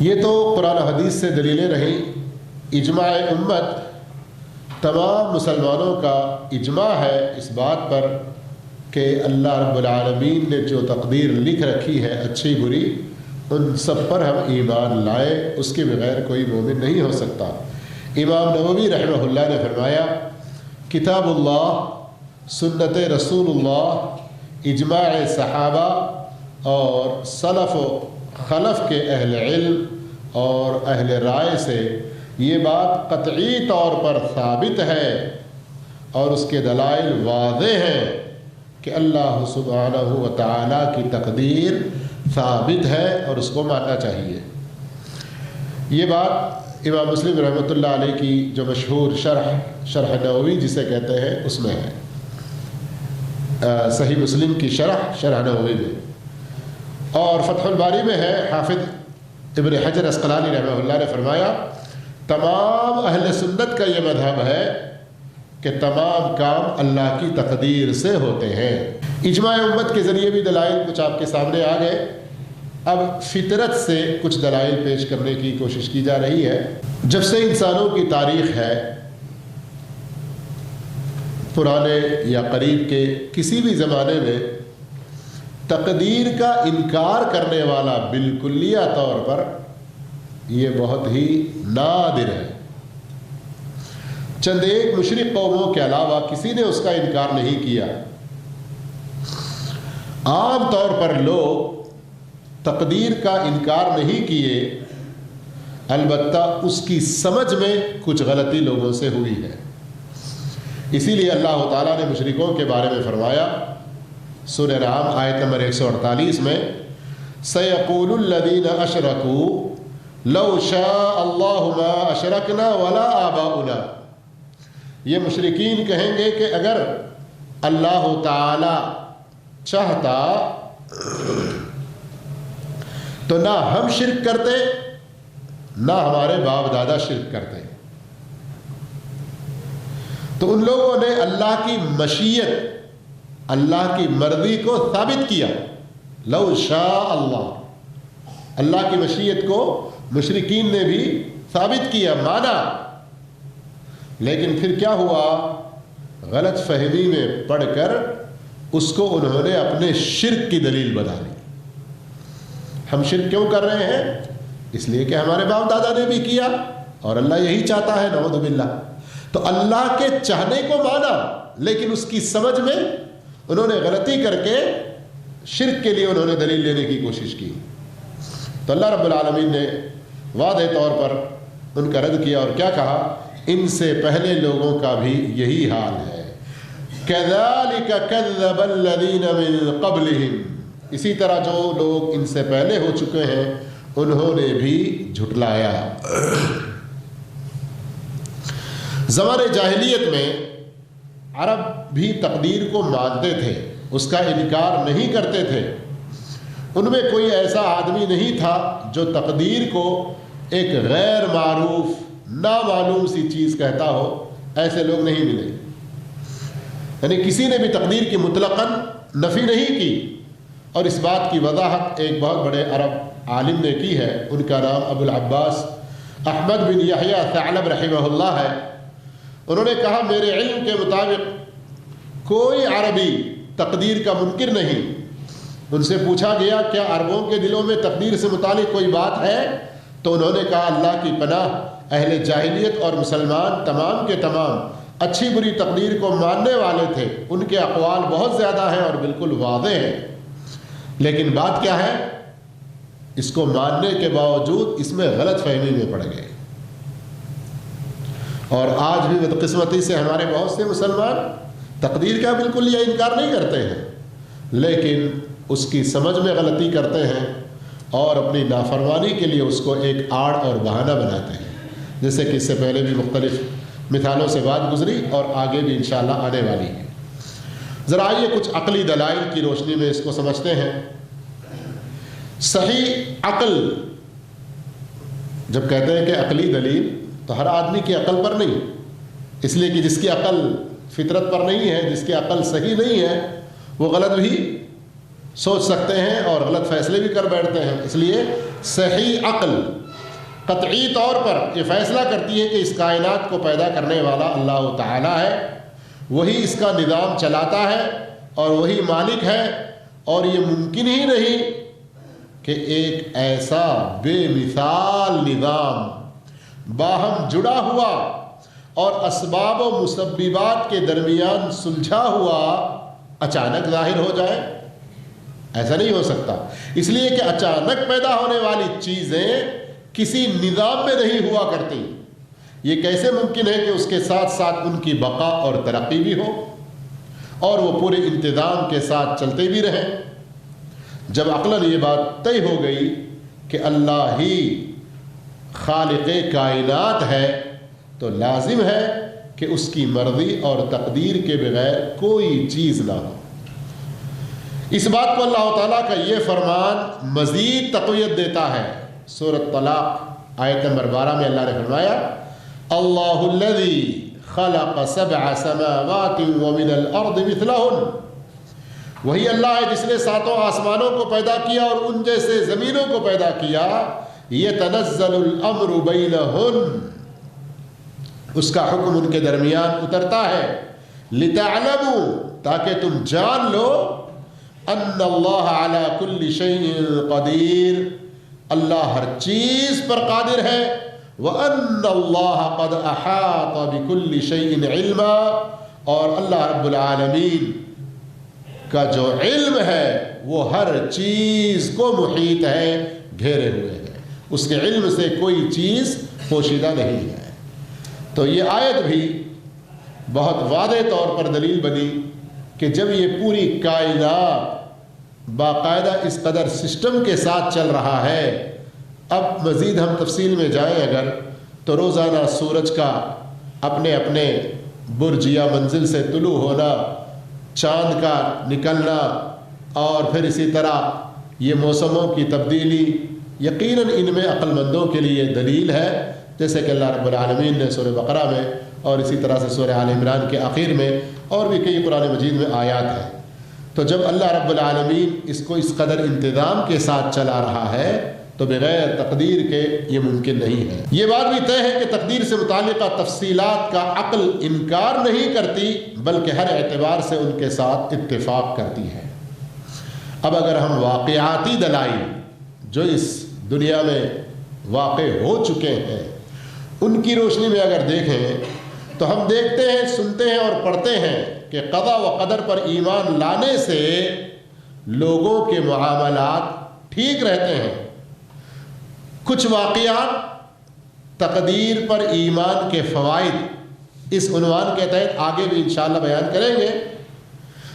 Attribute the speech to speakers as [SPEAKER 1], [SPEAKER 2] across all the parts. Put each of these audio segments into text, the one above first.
[SPEAKER 1] یہ تو قرآن حدیث سے دلیلیں رہیں. اجماع امت، تمام مسلمانوں کا اجماع ہے اس بات پر کہ اللہ رب العالمین نے جو تقدیر لکھ رکھی ہے اچھی بری، ان سب پر ہم ایمان لائیں، اس کے بغیر کوئی مومن نہیں ہو سکتا. امام نووی رحمہ اللہ نے فرمایا کتاب اللہ، سنت رسول اللہ، اجماع صحابہ اور سلف و خلف کے اہل علم اور اہل رائے سے یہ بات قطعی طور پر ثابت ہے اور اس کے دلائل واضح ہیں کہ اللہ سبحانہ و تعالیٰ کی تقدیر ثابت ہے اور اس کو ماننا چاہیے. یہ بات امام مسلم رحمۃ اللہ علیہ کی جو مشہور شرح نووی جسے کہتے ہیں اس میں ہے. صحیح مسلم کی شرح نووی میں، اور فتح الباری میں ہے. حافظ ابن حجر عسقلانی رحمہ اللہ نے فرمایا تمام اہل سنت کا یہ مذہب ہے کہ تمام کام اللہ کی تقدیر سے ہوتے ہیں. اجماع امت کے ذریعے بھی دلائل کچھ آپ کے سامنے آ گئے. اب فطرت سے کچھ دلائل پیش کرنے کی کوشش کی جا رہی ہے. جب سے انسانوں کی تاریخ ہے، پرانے یا قریب کے کسی بھی زمانے میں تقدیر کا انکار کرنے والا بالکلیہ طور پر یہ بہت ہی نادر ہے. چند ایک مشرک قوموں کے علاوہ کسی نے اس کا انکار نہیں کیا. عام طور پر لوگ تقدیر کا انکار نہیں کیے، البتہ اس کی سمجھ میں کچھ غلطی لوگوں سے ہوئی ہے. اسی لیے اللہ تعالیٰ نے مشرکوں کے بارے میں فرمایا سورہ انعام آیت نمبر 148 میں سَيَقُولُ الَّذِينَ أَشْرَكُوا لَوْ شَاءَ اللَّهُ مَا أَشْرَكْنَا وَلَا آبَاؤُنَا. یہ مشرکین کہیں گے کہ اگر اللہ تعالی چاہتا تو نہ ہم شرک کرتے نہ ہمارے باپ دادا شرک کرتے. تو ان لوگوں نے اللہ کی مشیت، اللہ کی مرضی کو ثابت کیا. لو شاء اللہ، اللہ کی مشیت کو مشرکین نے بھی ثابت کیا، مانا. لیکن پھر کیا ہوا؟ غلط فہمی میں پڑھ کر اس کو انہوں نے اپنے شرک کی دلیل بنا لی. ہم شرک کیوں کر رہے ہیں؟ اس لیے کہ ہمارے باپ دادا نے بھی کیا اور اللہ یہی چاہتا ہے، نعوذ باللہ. تو اللہ کے چاہنے کو مانا، لیکن اس کی سمجھ میں انہوں نے غلطی کر کے شرک کے لیے انہوں نے دلیل لینے کی کوشش کی. تو اللہ رب العالمین نے واضح طور پر ان کا رد کیا اور کیا کہا؟ ان سے پہلے لوگوں کا بھی یہی حال ہے. كَذَلِكَ كَذَّبَ الَّذِينَ مِن قَبْلِهِمْ. اسی طرح جو لوگ ان سے پہلے ہو چکے ہیں انہوں نے بھی جھٹلایا. زمانِ جاہلیت میں عرب بھی تقدیر کو مانتے تھے، اس کا انکار نہیں کرتے تھے. ان میں کوئی ایسا آدمی نہیں تھا جو تقدیر کو ایک غیر معروف نامعلوم سی چیز کہتا ہو. ایسے لوگ نہیں ملے. یعنی کسی نے بھی تقدیر کی مطلقاً نفی نہیں کی. اور اس بات کی وضاحت ایک بہت بڑے عرب عالم نے کی ہے. ان کا نام ابو العباس احمد بن یحییٰ ثعلب رحمہ اللہ ہے. انہوں نے کہا میرے علم کے مطابق کوئی عربی تقدیر کا منکر نہیں. ان سے پوچھا گیا کیا عربوں کے دلوں میں تقدیر سے متعلق کوئی بات ہے؟ تو انہوں نے کہا اللہ کی پناہ، اہل جاہلیت اور مسلمان تمام کے تمام اچھی بری تقدیر کو ماننے والے تھے. ان کے اقوال بہت زیادہ ہیں اور بالکل واضح ہیں. لیکن بات کیا ہے؟ اس کو ماننے کے باوجود اس میں غلط فہمی میں پڑ گئے. اور آج بھی بدقسمتی سے ہمارے بہت سے مسلمان تقدیر کا بالکل یہ انکار نہیں کرتے ہیں، لیکن اس کی سمجھ میں غلطی کرتے ہیں اور اپنی نافرمانی کے لیے اس کو ایک آڑ اور بہانہ بناتے ہیں. جیسے کہ اس سے پہلے بھی مختلف مثالوں سے بات گزری اور آگے بھی انشاءاللہ آنے والی ہے. ذرا آئیے کچھ عقلی دلائل کی روشنی میں اس کو سمجھتے ہیں. صحیح عقل جب کہتے ہیں کہ عقلی دلیل، تو ہر آدمی کی عقل پر نہیں، اس لیے کہ جس کی عقل فطرت پر نہیں ہے، جس کی عقل صحیح نہیں ہے، وہ غلط بھی سوچ سکتے ہیں اور غلط فیصلے بھی کر بیٹھتے ہیں. اس لیے صحیح عقل قطعی طور پر یہ فیصلہ کرتی ہے کہ اس کائنات کو پیدا کرنے والا اللہ تعالیٰ ہے، وہی اس کا نظام چلاتا ہے اور وہی مالک ہے، اور یہ ممکن ہی نہیں کہ ایک ایسا بے مثال نظام باہم جڑا ہوا اور اسباب و مسببات کے درمیان سلجھا ہوا اچانک ظاہر ہو جائے۔ ایسا نہیں ہو سکتا، اس لیے کہ اچانک پیدا ہونے والی چیزیں کسی نظام میں نہیں ہوا کرتی۔ یہ کیسے ممکن ہے کہ اس کے ساتھ ساتھ ان کی بقا اور ترقی بھی ہو اور وہ پورے انتظام کے ساتھ چلتے بھی رہیں؟ جب عقلاً یہ بات طے ہو گئی کہ اللہ ہی خالق کائنات ہے تو لازم ہے کہ اس کی مرضی اور تقدیر کے بغیر کوئی چیز نہ ہو۔ اس بات کو اللہ تعالیٰ کا یہ فرمان مزید تقویت دیتا ہے۔ سورۃ طلاق آیت نمبر 12 میں اللہ نے فرمایا اللہ الذی خلق 7 سماوات ومن الارض مثلہن، وہی اللہ ہے جس نے 7 آسمانوں کو پیدا کیا اور ان جیسے زمینوں کو پیدا کیا، یتنزل الامر بینہن، اس کا حکم ان کے درمیان اترتا ہے، لتعلموا، تاکہ تم جان لو، ان اللہ علی کل شیء قدیر، اللہ ہر چیز پر قادر ہے، وَأَنَّ اللَّهَ قَدْ أَحَاطَ بِكُلِّ شَيْءٍ عِلْمًا، اور اللہ رب العالمین کا جو علم ہے وہ ہر چیز کو محیط ہے، گھیرے ہوئے ہے، اس کے علم سے کوئی چیز پوشیدہ نہیں ہے۔ تو یہ آیت بھی بہت واضح طور پر دلیل بنی کہ جب یہ پوری کائنات باقاعدہ اس قدر سسٹم کے ساتھ چل رہا ہے، اب مزید ہم تفصیل میں جائیں اگر تو روزانہ سورج کا اپنے اپنے برج یا منزل سے طلوع ہونا، چاند کا نکلنا، اور پھر اسی طرح یہ موسموں کی تبدیلی، یقیناً ان میں عقل مندوں کے لیے دلیل ہے، جیسے کہ اللہ رب العالمین نے سورہ بقرہ میں اور اسی طرح سے سورہ آل عمران کے آخر میں اور بھی کئی قرآن مجید میں آیات ہیں۔ تو جب اللہ رب العالمین اس کو اس قدر انتظام کے ساتھ چلا رہا ہے تو بغیر تقدیر کے یہ ممکن نہیں ہے۔ یہ بات بھی طے ہے کہ تقدیر سے متعلقہ تفصیلات کا عقل انکار نہیں کرتی، بلکہ ہر اعتبار سے ان کے ساتھ اتفاق کرتی ہے۔ اب اگر ہم واقعاتی دلائل جو اس دنیا میں واقع ہو چکے ہیں ان کی روشنی میں اگر دیکھیں تو ہم دیکھتے ہیں، سنتے ہیں اور پڑھتے ہیں کہ قضا و قدر پر ایمان لانے سے لوگوں کے معاملات ٹھیک رہتے ہیں۔ کچھ واقعات تقدیر پر ایمان کے فوائد اس عنوان کے تحت آگے بھی انشاءاللہ بیان کریں گے۔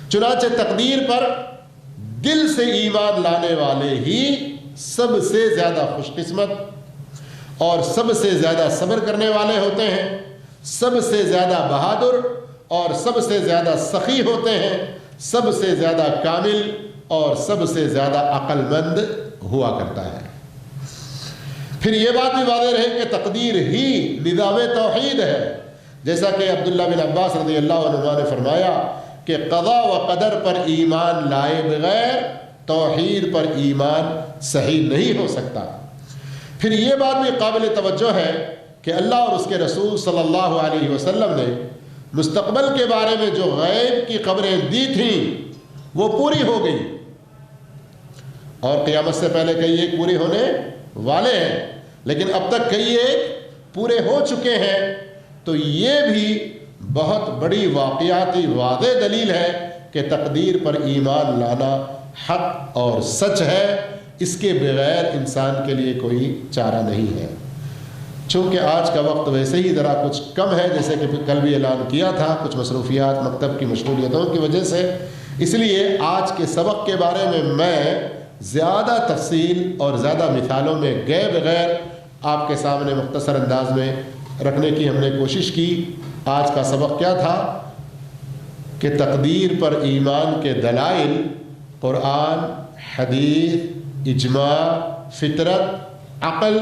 [SPEAKER 1] چنانچہ تقدیر پر دل سے ایمان لانے والے ہی سب سے زیادہ خوش قسمت اور سب سے زیادہ صبر کرنے والے ہوتے ہیں، سب سے زیادہ بہادر اور سب سے زیادہ سخی ہوتے ہیں، سب سے زیادہ کامل اور سب سے زیادہ عقل مند ہوا کرتا ہے۔ پھر یہ بات بھی واضح رہے کہ تقدیر ہی نظام توحید ہے، جیسا کہ عبداللہ بن عباس رضی اللہ عنہ نے فرمایا کہ قضا و قدر پر ایمان لائے بغیر توحید پر ایمان صحیح نہیں ہو سکتا۔ پھر یہ بات بھی قابل توجہ ہے کہ اللہ اور اس کے رسول صلی اللہ علیہ وسلم نے مستقبل کے بارے میں جو غیب کی خبریں دی تھیں وہ پوری ہو گئی، اور قیامت سے پہلے کئی ایک پورے ہونے والے ہیں، لیکن اب تک کئی ایک پورے ہو چکے ہیں۔ تو یہ بھی بہت بڑی واقعاتی واضح دلیل ہے کہ تقدیر پر ایمان لانا حق اور سچ ہے، اس کے بغیر انسان کے لیے کوئی چارہ نہیں ہے۔ چونکہ آج کا وقت ویسے ہی ذرا کچھ کم ہے، جیسے کہ کل بھی اعلان کیا تھا، کچھ مصروفیات مکتب کی مشغولیتوں کی وجہ سے، اس لیے آج کے سبق کے بارے میں زیادہ تفصیل اور زیادہ مثالوں میں گئے بغیر آپ کے سامنے مختصر انداز میں رکھنے کی ہم نے کوشش کی۔ آج کا سبق کیا تھا کہ تقدیر پر ایمان کے دلائل قرآن، حدیث، اجماع، فطرت، عقل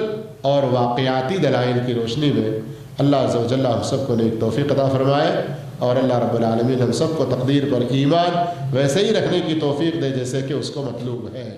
[SPEAKER 1] اور واقعاتی دلائل کی روشنی میں اللہ عز و جل ہم سب کو نیک توفیق عطا فرمائے، اور اللہ رب العالمین ہم سب کو تقدیر پر ایمان ویسے ہی رکھنے کی توفیق دے جیسے کہ اس کو مطلوب ہے۔